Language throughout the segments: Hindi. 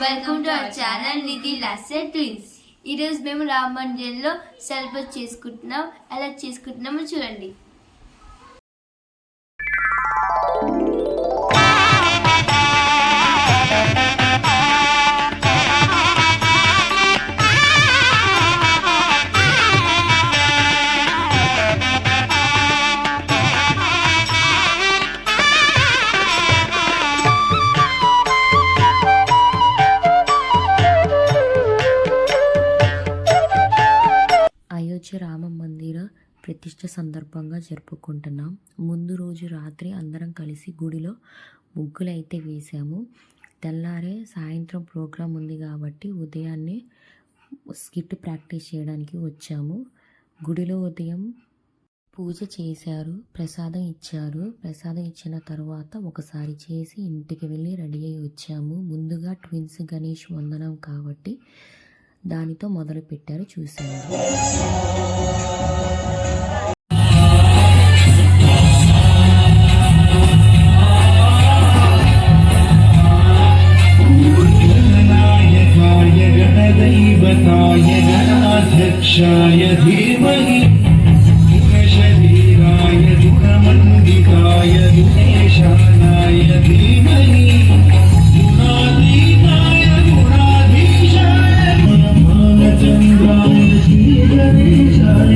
Welcome to our channel Nidhi Lasya twins. ఈరోజు మేము రామ మందిరంలో సెలబ్రేట్ చేసుకుంటున్నాం. ఎలా చేసుకుంటున్నామో చూడండి. అయోధ్య రామ మందిర ప్రతిష్ట సందర్భంగా జరుపుకుంటున్నాం. ముందు రోజు రాత్రి అందరం కలిసి గుడిలో ముగ్గులు అయితే వేసాము. తెల్లారే సాయంత్రం ప్రోగ్రాం ఉంది కాబట్టి ఉదయాన్నే స్కిట్ ప్రాక్టీస్ చేయడానికి వచ్చాము. గుడిలో ఉదయం పూజ చేశారు, ప్రసాదం ఇచ్చారు. ప్రసాదం ఇచ్చిన తర్వాత ఒకసారి చేసి ఇంటికి వెళ్ళి రెడీ అయ్యి వచ్చాము. ముందుగా ట్విన్స్ గణేష్ వందనం కాబట్టి దానితో మొదలు పెట్టారు. చూసాము. धीमहि गुणशरीराय गुणमण्डिताय गुणेशानाय धीमहि गुणातीताय गुणाधीशाय मनमानचन्द्राय श्रीगणेशाय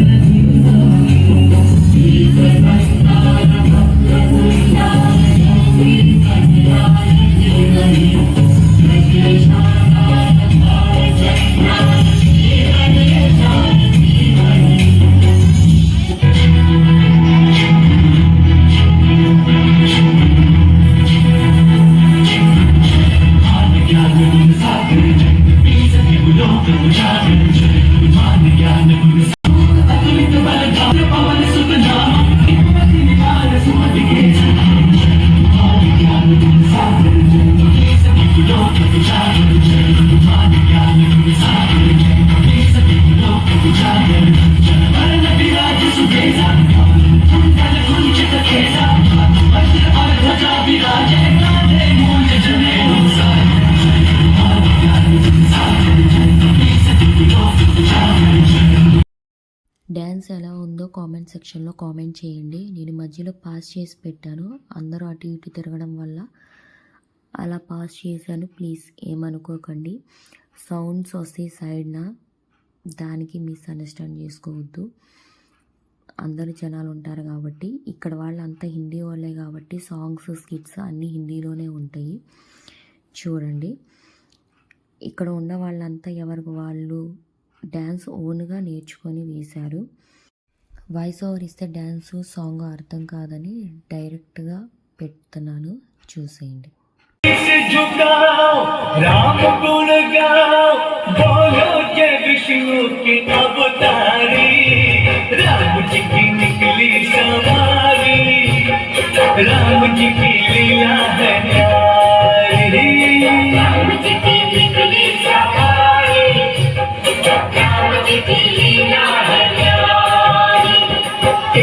డ్యాన్స్ ఎలా ఉందో కామెంట్ సెక్షన్లో కామెంట్ చేయండి. నేను మధ్యలో పాస్ చేసి పెట్టాను. అందరూ అటు ఇటు తిరగడం వల్ల అలా పాస్ చేశాను. ప్లీజ్ ఏమనుకోకండి. సౌండ్స్ వస్తే సైడ్న, దానికి మిస్అండర్స్టాండ్ చేసుకోవద్దు. అందరు జనాలు ఉంటారు కాబట్టి. ఇక్కడ వాళ్ళంతా హిందీ వాళ్ళే కాబట్టి సాంగ్స్ స్కిట్స్ అన్నీ హిందీలోనే ఉంటాయి. చూడండి, ఇక్కడ ఉన్న వాళ్ళంతా ఎవరికి వాళ్ళు డ్యాన్స్ ఓన్గా నేర్చుకొని వేశారు. వాయిస్ ఓవర్ ఇస్తే డ్యాన్స్ సాంగ్ అర్థం కాదని డైరెక్ట్గా పెడుతున్నాను, చూసేయండి. राम गुण गाओ, बोलो जय विष्णु की अवतारी, राम जी की निकली सवारी, राम जी की लीला है न्यारी, राम जी की निकली सवारी, राम जी की लीला है न्यारी।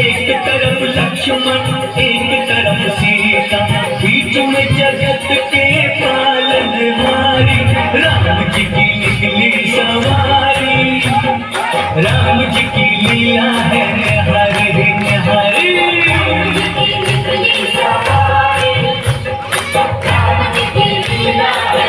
एक तरफ लक्ष्मण, एक तरफ सीता, बीच में जगत के पालनहारी, राम जी की निकली सवारी, राम जी की लीला है हरि हरि, राम जी की निकली सवारी, राम जी की लीला है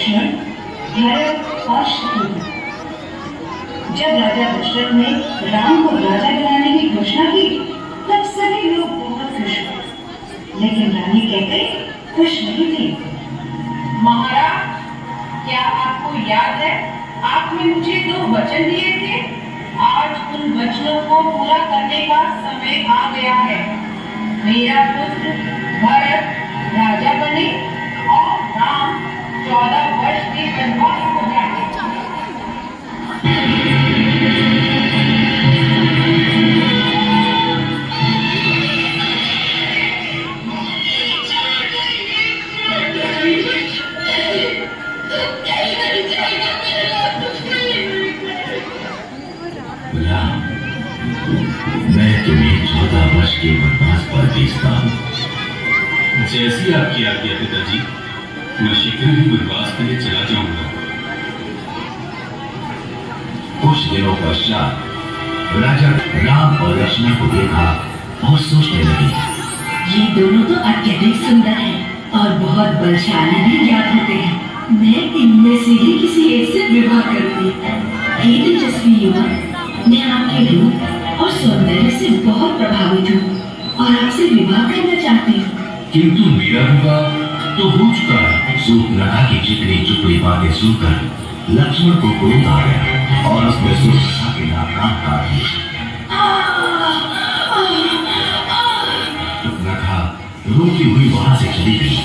लक्ष्मण, भरत और शत्रुघ्न। जब राजा दशरथ ने राम को राजा बनाने की घोषणा की तब सभी लोग बहुत खुश हुए, लेकिन रानी कहते खुश नहीं थी। महाराज, क्या आपको याद है आपने मुझे 2 वचन दिए थे? आज उन वचनों को पूरा करने का समय आ गया है। मेरा पुत्र भरत राजा बने और राम 14 वर्ष के वनवास को जाए। राम, मैं तुम्हें 14 वर्ष के वनवास पर भेजता हूँ। जैसी आपकी आज्ञा पिताजी, मैं शीघ्र ही वनवास के लिए चला जाऊंगा। कुछ दिनों पश्चात राजा राम और लक्ष्मण को देखा और सोचने लगे, ये दोनों तो अत्यधिक सुंदर हैं और बहुत बलशाली भी ज्ञात होते हैं। मैं इनमें से ही किसी एक से विवाह करती। हे दिलचस्पी युवक, मैं आपके रूप और सौंदर्य से बहुत प्रभावित हूँ और आपसे विवाह करना चाहती हूँ। किंतु मेरा विवाह तो हो चुका है। सूर्पनखा की चिकनी चुपड़ी बातें सुनकर लक्ष्मण को क्रोध आ गया और उसने सूर्पनखा के नाक काट दिए। सूर्पनखा रोती हुई वहां से चली गई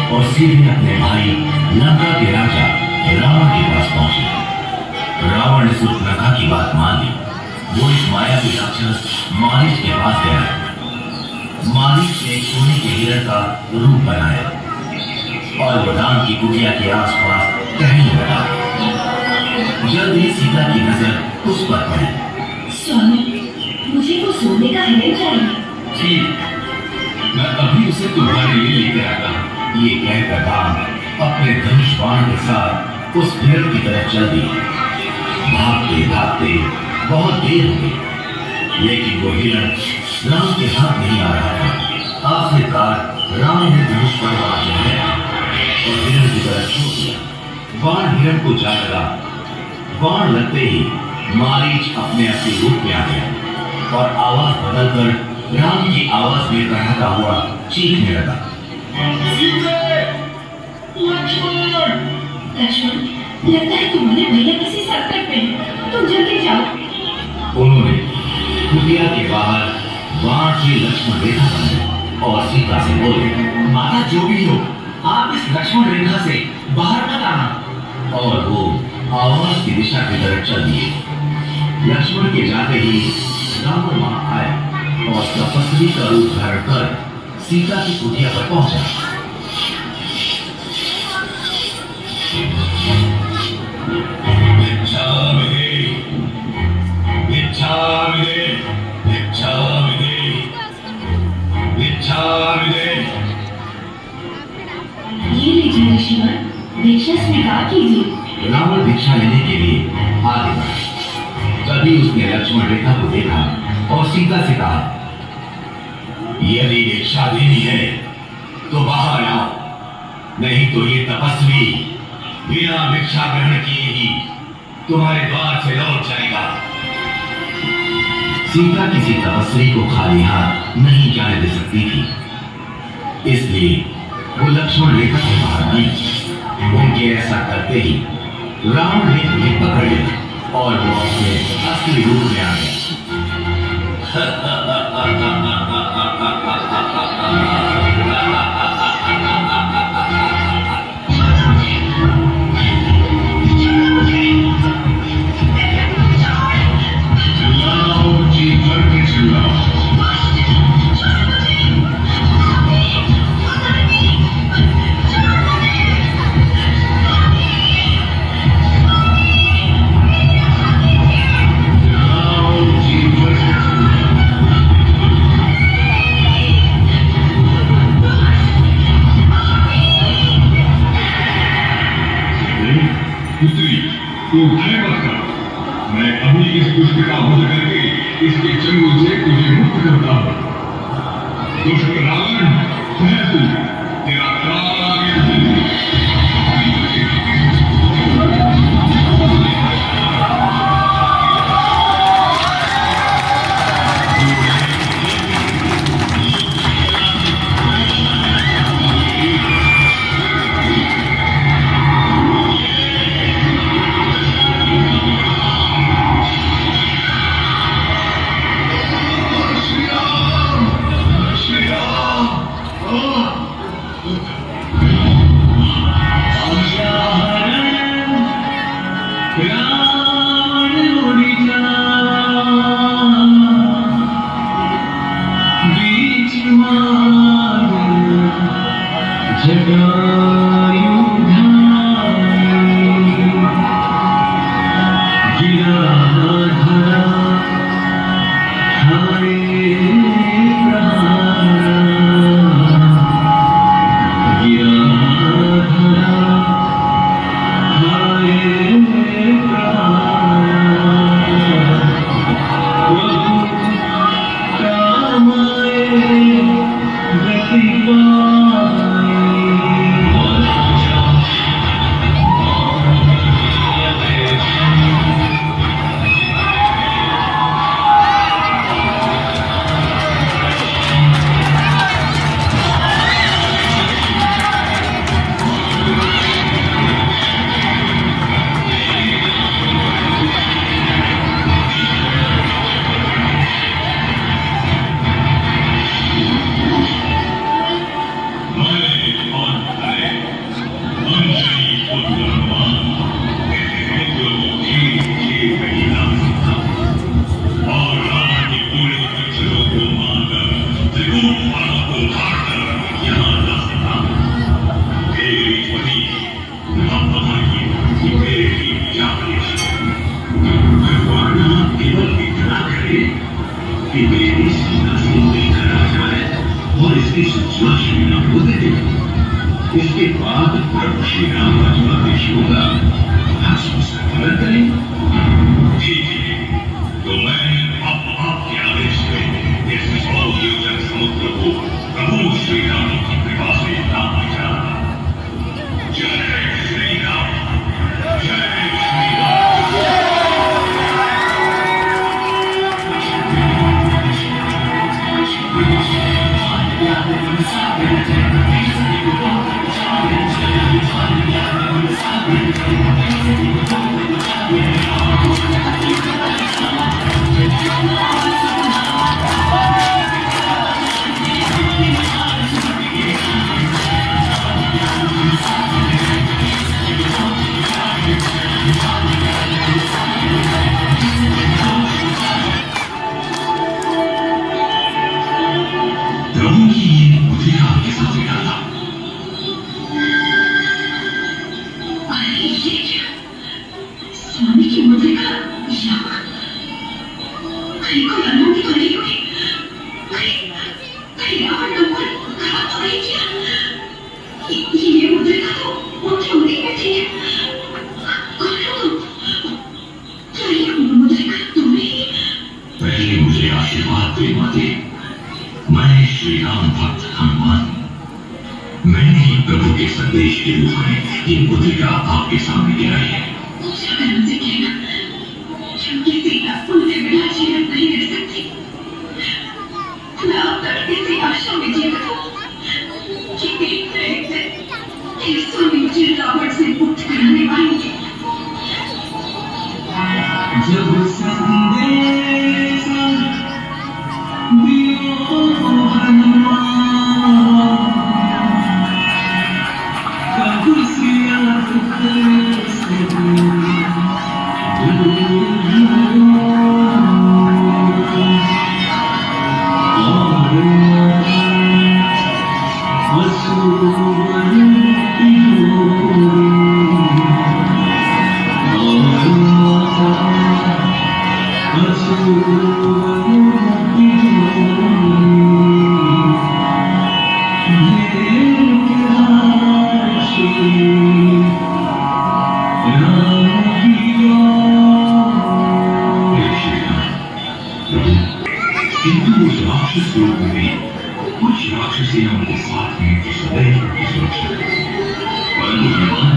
और सीधे अपने भाई लंका के राजा रावण के पास पहुंची। रावण ने सूर्पनखा की बात मान ली। वो इस मायावी राक्षस मारीच के पास गया। मारीच ने एक सोने के हिरण का रूप बनाया और वो राम की कुटिया के आसपास टहलने लगा। जल्द ही सीता की नजर उस पर पड़ी। स्वामी, मुझे वो सोने का हिरण चाहिए। ठीक, मैं अभी उसे तुम्हारे लिए लेकर आता हूँ। ये कहकर राम अपने धनुष बाण के साथ उस हिरण की तरफ चल दिए। भागते भागते बहुत देर हो गई, लेकिन वो हिरण राम के हाथ नहीं आ रहा था। आखिरकार राम ने धनुष पर बाण लगाया और हिरण की तरफ छोड़ दिया। बाण हिरण को जा लगा। बाण लगते ही मारीच अपने असली रूप में आ गया और आवाज बदलकर राम की आवाज में कहता हुआ चीखने लगा, लक्ष्मण, लगता है तुम्हारे भैया किसी संकट में हैं। तुम जल्दी जाओ। उन्होंने कुटिया के बाहर बाण से लक्ष्मण रेखा बनाई और सीता से बोले, माता जो भी हो, आप इस लक्ष्मण रेखा से बाहर मत आना। और वो आवाज की दिशा की तरफ चल दिए। लक्ष्मण के जाते ही रावण वहां आया और तपस्वी का रूप धारण कर सीता की कुटिया पर पहुंचा। ये लीजिए ऋषिवर, भिक्षा स्वीकार कीजिए। रावण भिक्षा लेने के लिए आगे बढ़ा। तभी उसने लक्ष्मण रेखा को देखा और सीता से कहा, यदि भिक्षा देनी है तो बाहर आओ, नहीं तो ये तपस्वी बिना भिक्षा ग्रहण किए ही तुम्हारे द्वार से लौट जाएगा। सीता किसी तपस्वी को खाली हाथ नहीं जाने दे सकती थी, इसलिए वो लक्ष्मण रेखा से बाहर आई। उनके ऐसा करते ही रावण ने उन्हें पकड़ लिया और वो अपने असली रूप में आ गया। पुत्री, तू भय मत कर। मैं अभी इस दुष्ट का वध करके इसके चंगुल से तुझे मुक्त करता हूँ। दुष्ट रावण, तू तेरा काल आ गया है। उसकी सुलक्षणा को देते हो। इसके बाद प्रभु श्री राम का जो आदेश होगा हम उसका पालन करें। ठीक है, तो मैं अब आपके आदेश में इस 100 योजन समुद्र को प्रभु श्री राम की कृपा से नापना चाह रहा हूं। जय श्री राम, जय श्री राम। प्रभु की ये बुद्धि आपके साथ देखा था। अरे ये क्या? स्वामी की मुद्रिका या कहीं कोई अनोखी तो नहीं हुई? कहीं रावण का मन खराब तो नहीं किया? ये मुद्रिका तो उनकी उंगली में थी। कौन हो तुम? क्या ये मुद्रिका तुम्हें? पहले मुझे आशीर्वाद दे माते। मैं श्री राम भक्त हनुमान, मैंने ही प्रभु के संदेश के रूप में ये मुद्रिका आपके सामने गिराई है। जाकर उनसे कहना, क्योंकि सीता उनके बिना जीवित नहीं रह सकती। मैं अब तक इसी आशा में जीवित हूँ कि एक न एक दिन ये स्वामी मुझे रावण से मुक्त कराने पाएंगे। जब संदेश दियो हनुमान, कब सिया से किंतु उस राक्षस लोग में कुछ राक्षसियां उनके साथ में जो सदैव उनकी सुरक्षा करती हैं। परंतु हनुमान,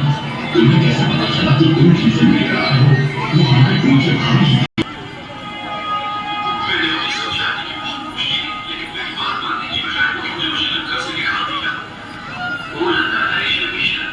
तुम्हें कैसे पता चला कि तुम जिसे मिल रहा हो वो हमारे पूज्य भाई हैं? मैंने अपनी समझाने की बहुत कोशिश की, लेकिन मेरी बात मानने की बजाय उन्होंने मुझे लंका से निकाल दिया। वो लंका नरेश हमेशा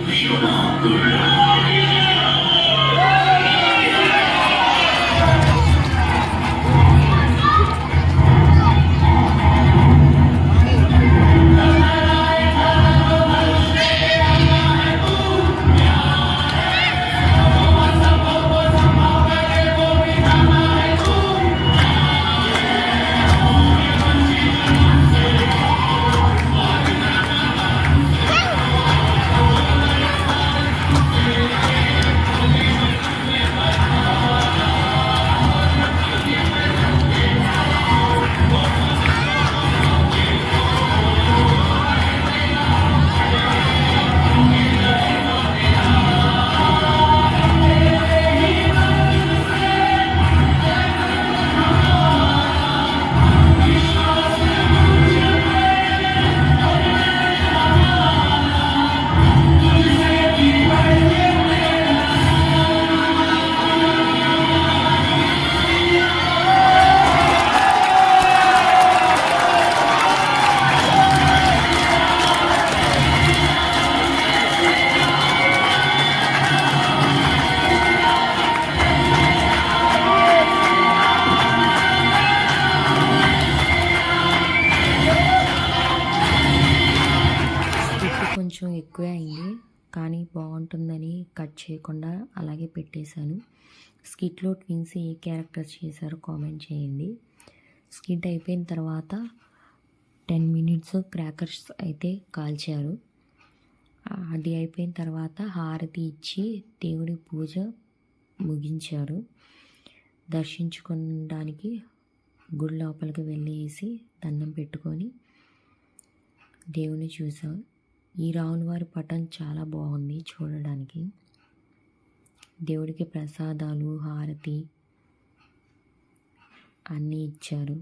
क्षमा करो। కొంచెం ఎక్కువే అయింది, కానీ బాగుంటుందని కట్ చేయకుండా అలాగే పెట్టేశాను. స్కిట్లో ట్విన్స్ ఏ క్యారెక్టర్స్ చేశారో కామెంట్ చేయండి. స్కిట్ అయిపోయిన తర్వాత 10 మినిట్స్ క్రాకర్స్ అయితే కాల్చారు. అది అయిపోయిన తర్వాత హారతి ఇచ్చి దేవుడి పూజ ముగించారు. దర్శించుకోవడానికి గుడి లోపలికి వెళ్ళేసి దండం పెట్టుకొని దేవుని చూసాం. ఈ రావుల వారి పటం చాలా బాగుంది చూడడానికి. దేవుడికి ప్రసాదాలు, హారతి అన్నీ ఇచ్చారు.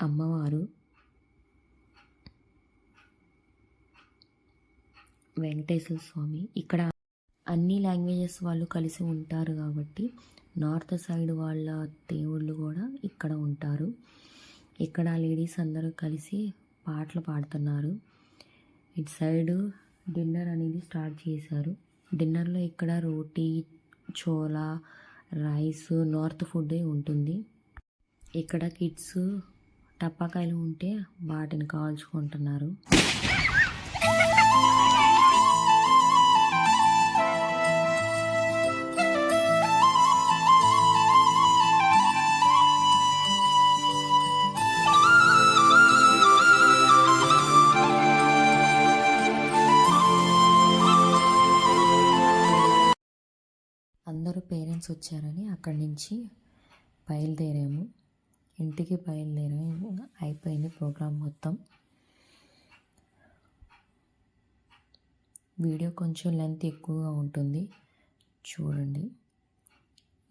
అమ్మవారు వెంకటేశ్వర స్వామి. ఇక్కడ అన్ని లాంగ్వేజెస్ వాళ్ళు కలిసి ఉంటారు కాబట్టి నార్త్ సైడ్ వాళ్ళ దేవుళ్ళు కూడా ఇక్కడ ఉంటారు. ఇక్కడ లేడీస్ అందరూ కలిసి పాటలు పాడుతున్నారు. ఇటు సైడు డిన్నర్ అనేది స్టార్ట్ చేశారు. డిన్నర్లో ఇక్కడ రోటీ, చోలా, రైస్, నార్త్ ఫుడ్ ఉంటుంది. ఇక్కడ కిడ్స్ టపాకాయలు ఉంటే వాటిని కాల్చుకుంటున్నారు. అందరూ పేరెంట్స్ వచ్చారని అక్కడి నుంచి బయలుదేరాము. ఇంటికి బయలుదేరాము. అయిపోయింది ప్రోగ్రాం మొత్తం. వీడియో కొంచెం లెంత్ ఎక్కువగా ఉంటుంది చూడండి.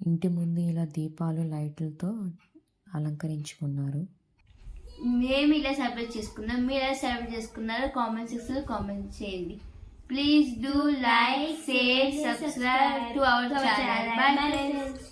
ఇంటి ముందు ఇలా దీపాలు, లైట్లతో అలంకరించుకున్నారు. మేము ఇలా సెలబ్రేట్ చేసుకున్నాం. మీరు ఎలా సెలబ్రేట్ చేసుకున్నారో కామెంట్ సెక్షన్లో కామెంట్ చేయండి. Please do like, share, subscribe to our channel. Bye friends.